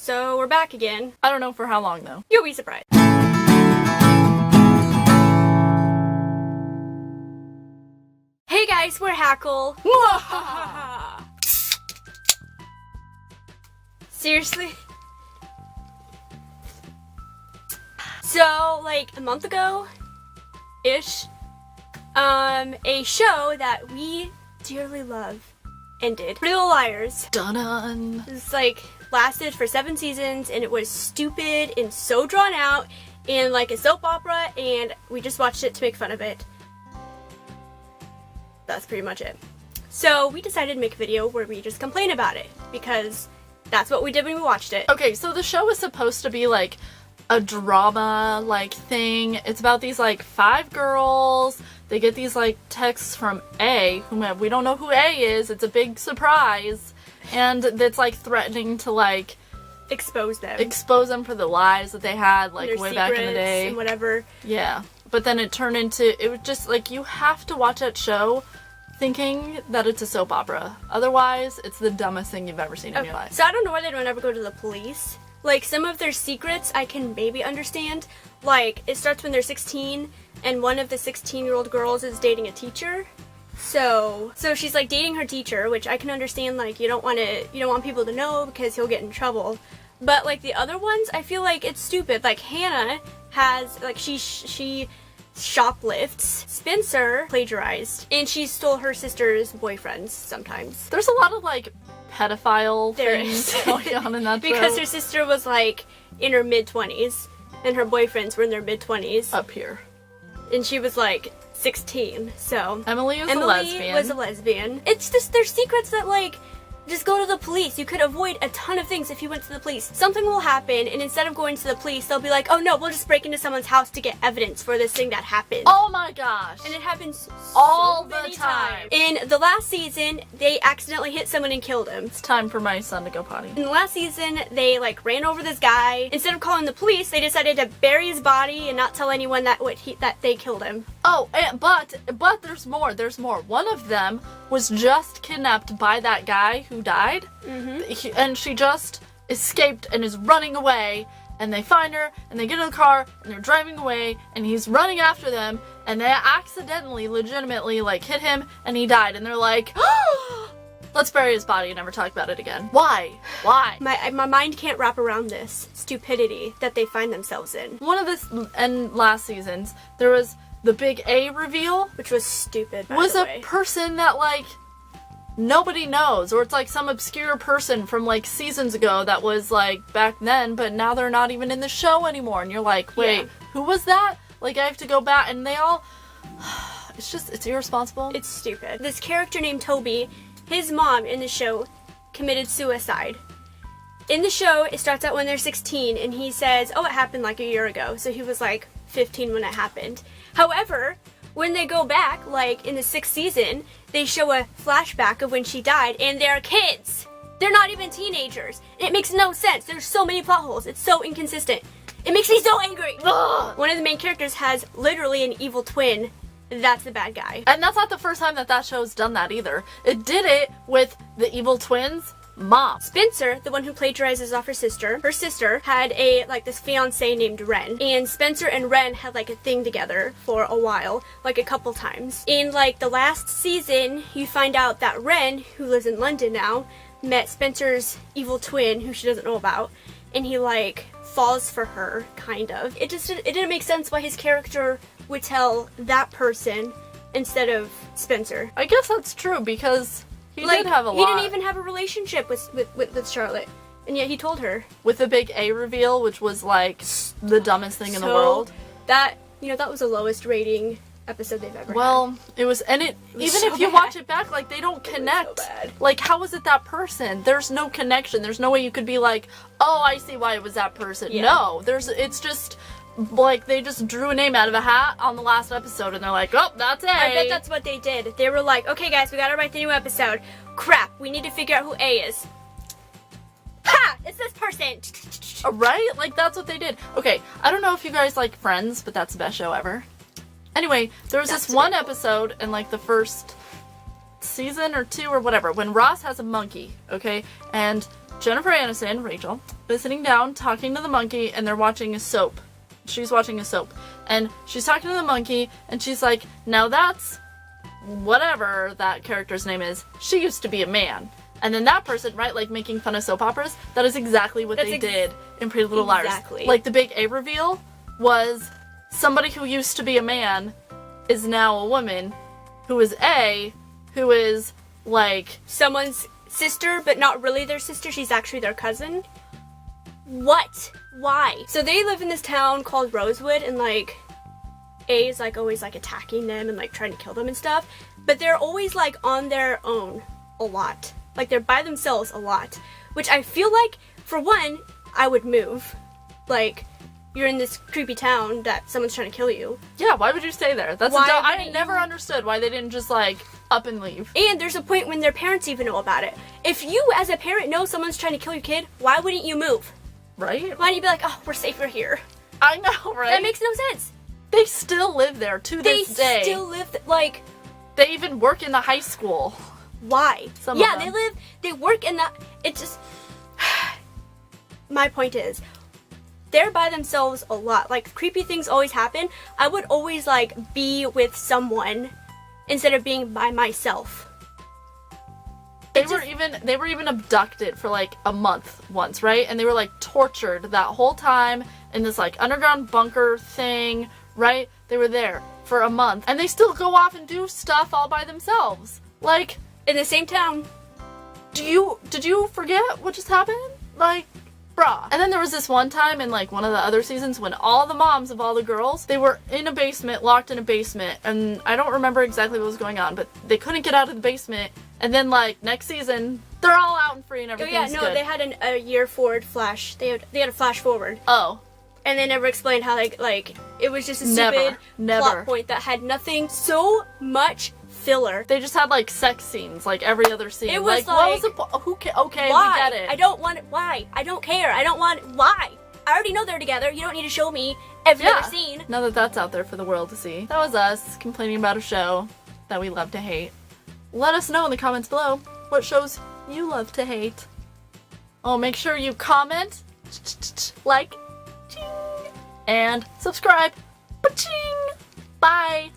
So we're back again. I don't know for how long though. You'll be surprised. Hey guys, we're Hackle. Seriously? So, like a month ago-ish, a show that we dearly love ended. Pretty Little Liars. Dun-dun. It's like lasted for 7 seasons and it was stupid and so drawn out and like a soap opera, and we just watched it to make fun of it. That's pretty much it. So we decided to make a video where we just complain about it because that's what we did when we watched it. Okay, so the show is supposed to be like a drama like thing. It's about these like 5 girls. They get these like texts from A, whom we don't know who A is. It's a big surprise. And it's like threatening to like expose them for the lies that they had like way back in the day and whatever. Yeah. But then it turned into, it was just like, you have to watch that show thinking that it's a soap opera. Otherwise, it's the dumbest thing you've ever seen in your life. So I don't know why they don't ever go to the police. Like, some of their secrets I can maybe understand. Like, it starts when they're 16, and one of the 16-year-old girls is dating a teacher. So she's like dating her teacher, which I can understand. Like, you don't want people to know because he'll get in trouble. But like the other ones, I feel like it's stupid. Like Hannah has, like, she shoplifts. Spencer plagiarized, and she stole her sister's boyfriends sometimes. There's a lot of like pedophile things going on in that show. Because her sister was like in her mid-20s and her boyfriends were in their mid-20s. Up here. And she was like 16, so Emily was a lesbian. It's just, there's secrets that like, just go to the police. You could avoid a ton of things if you went to the police. Something will happen, and instead of going to the police, they'll be like, oh no, we'll just break into someone's house to get evidence for this thing that happened. Oh my gosh. And it happens all so the many time. times. In the last season, they accidentally hit someone and killed him. It's time for my son to go potty. In the last season, they like ran over this guy. Instead of calling the police, they decided to bury his body and not tell anyone that they killed him. Oh, but there's more. There's more. One of them was just kidnapped by that guy who died. And she just escaped and is running away, and they find her and they get in the car and they're driving away, and he's running after them, and they accidentally, legitimately like hit him and he died, and they're like, oh, let's bury his body and never talk about it again. Why? My mind can't wrap around this stupidity that they find themselves in. One of this and last seasons, there was the big A reveal, which was stupid, by was the a way. person that like nobody knows, or it's like some obscure person from like seasons ago that was like back then, but now they're not even in the show anymore, and you're like, wait, who was that? Like, I have to go back, and they all it's irresponsible. It's stupid. This character named Toby, his mom in the show committed suicide. In the show, it starts out when they're 16, and he says, oh, it happened like a year ago, so he was like 15 when it happened. However, when they go back, like in the 6th season, they show a flashback of when she died, and they're kids. They're not even teenagers. It makes no sense. There's so many plot holes. It's so inconsistent. It makes me so angry. Ugh. One of the main characters has literally an evil twin. That's the bad guy. And that's not the first time that show's done that either. It did it with the evil twins' mom. Spencer, the one who plagiarizes off her sister had this fiance named Ren, and Spencer and Ren had like a thing together for a while, like a couple times. In like the last season, you find out that Ren, who lives in London now, met Spencer's evil twin, who she doesn't know about, and he like falls for her, kind of. It didn't make sense why his character would tell that person instead of Spencer. I guess that's true, because he did have a lot. He didn't even have a relationship with Charlotte, and yet he told her. With the big A reveal, which was like the dumbest thing in the world. That was the lowest rating episode they've ever had. Well, it was, and even so if you bad. watch it back, like, they don't connect. So bad. Like, how was it that person? There's no connection. There's no way you could be like, oh, I see why it was that person. Yeah. No, it's just like they just drew a name out of a hat on the last episode, and they're like, oh, that's A. I bet that's what they did. They were like, okay guys, we gotta write the new episode. Crap, we need to figure out who A is. Ha! It's this person! Right? Like, that's what they did. Okay, I don't know if you guys like Friends, but that's the best show ever. Anyway, there was this one episode in like the first season or 2 or whatever, when Ross has a monkey, okay? And Jennifer Aniston, Rachel, is sitting down talking to the monkey, and they're watching a soap. She's watching a soap. And she's talking to the monkey, and she's like, now that's whatever that character's name is. She used to be a man. And then that person, right, like making fun of soap operas, that is exactly what they did in Pretty Little Liars. Exactly. Like the big A reveal was somebody who used to be a man is now a woman who is A, who is like Someone's sister, but not really their sister. She's actually their cousin. What? Why? So they live in this town called Rosewood, and like A is like always like attacking them and like trying to kill them and stuff. But they're always like on their own a lot. Like they're by themselves a lot. Which I feel like, for one, I would move. Like, you're in this creepy town that someone's trying to kill you. yeah, why would you stay there? That's Why I wouldn't never you- understood why they didn't just like up and leave. And there's a point when their parents even know about it. If you, as a parent, know someone's trying to kill your kid, why wouldn't you move? Right? Why don't you be like, oh, we're safer here? I know, right? That makes no sense. They still live there to They this day. still live, like, They even work in the high school. why? Some of Yeah, them. they work in that. It just. My point is, they're by themselves a lot. Like, creepy things always happen. I would always, like, be with someone instead of being by myself. They were even abducted for like a month once, right? And they were like tortured that whole time in this like underground bunker thing, right? They were there for a month, and they still go off and do stuff all by themselves. Like, In the same town. did you forget what just happened? Like, bruh. And then there was this one time in like one of the other seasons when all the moms of all the girls, they were in a basement, locked in a basement, and I don't remember exactly what was going on, but they couldn't get out of the basement. And then like next season, they're all out and free and Oh everything's yeah, no, good. they had a year forward flash. They had a flash forward. Oh, And they never explained how like it was just a Never. stupid Never. plot point that had nothing. So much filler. they just had like sex scenes like every other scene. It was what was like, the who okay, Why? we get it. I don't want it. Why? I don't care. I don't want. Why? I already know they're together. You don't need to show me every Yeah. other scene. Now that that's out there for the world to see. That was us complaining about a show that we love to hate. Let us know in the comments below what shows you love to hate. Oh, make sure you comment, like, ching, and subscribe. Ching. Bye.